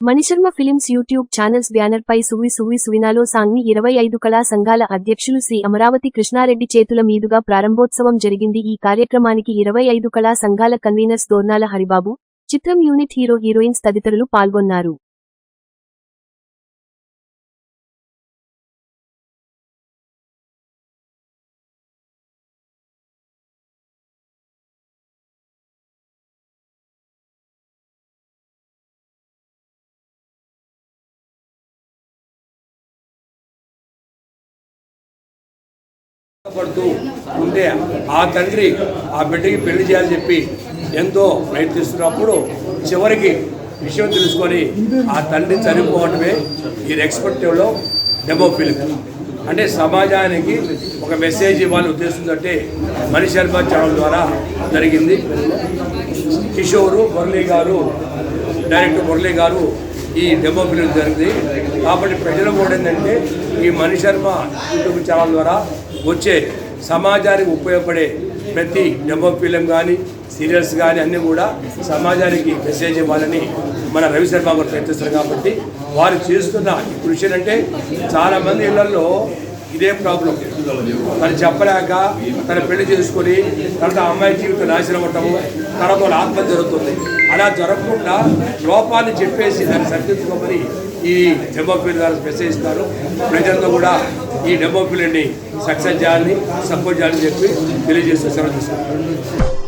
Mani Sharma films YouTube channels banner పై సువినాలో song ని 25 కళా సంఘాల అధ్యక్షులు శ్రీ అమరావతి కృష్ణారెడ్డి చేతుల మీదుగా ప్రారంభోత్సవం జరిగింది. ఈ కార్యక్రమానికి 25 కళా సంఘాల కన్వీనర్స్ దోర్నాల హరిబాబు, చిత్రం యూనిట్ హీరోయిన్స్ తదితరులు పాల్గొన్నారు. పడుతూ ఉంటే ఆ తండ్రి ఆ బిడ్డకి పెళ్లి చేయాలని చెప్పి ఎంతో ప్రయత్నిస్తున్నప్పుడు చివరికి విషయం తెలుసుకొని ఆ తండ్రి చనిపోవడమే ఈ రెస్పెక్టివ్లో డెమో ఫిల్మ్. అంటే సమాజానికి ఒక మెసేజ్ ఇవ్వాలని ఉద్దేశంతో మణిశర్మ ఛానల్ ద్వారా జరిగింది. కిషోరు మురళీ గారు, డైరెక్టర్ మురళీ గారు ఈ డెమో ఫిల్మ్ జరిగింది. కాబట్టి ప్రజలు కూడా ఏంటంటే ఈ మణిశర్మ యూట్యూబ్ ఛానల్ ద్వారా వచ్చే సమాజానికి ఉపయోగపడే ప్రతి డెమో ఫిలిం కానీ సీరియల్స్ కానీ అన్నీ కూడా సమాజానికి మెసేజ్ ఇవ్వాలని మన రవిశర్మ గారు ప్రయత్నిస్తారు. కాబట్టి వారు చేస్తున్న ఈ కృషి అంటే చాలామంది ఇళ్లలో ఇదే ప్రాబ్లం, తను చెప్పలేక తన పెళ్లి చేసుకొని తర్వాత అమ్మాయి జీవితం నాశనం అవ్వటము, తర్వాత ఆత్మహత్య జరుగుతుంది. అలా జరగకుండా లోపాన్ని చెప్పేసి దాన్ని సరిదిద్దుకోమని ఈ డెమో ఫిల్మ్ ద్వారా మెసేజ్ ఇస్తారు. ప్రజల్లో కూడా ఈ డెమో ఫిల్మ్ని సక్సెస్ చేయాలని, సపోర్ట్ చేయాలని చెప్పి తెలియజేస్తూ సెలవు తీసుకుంటారు.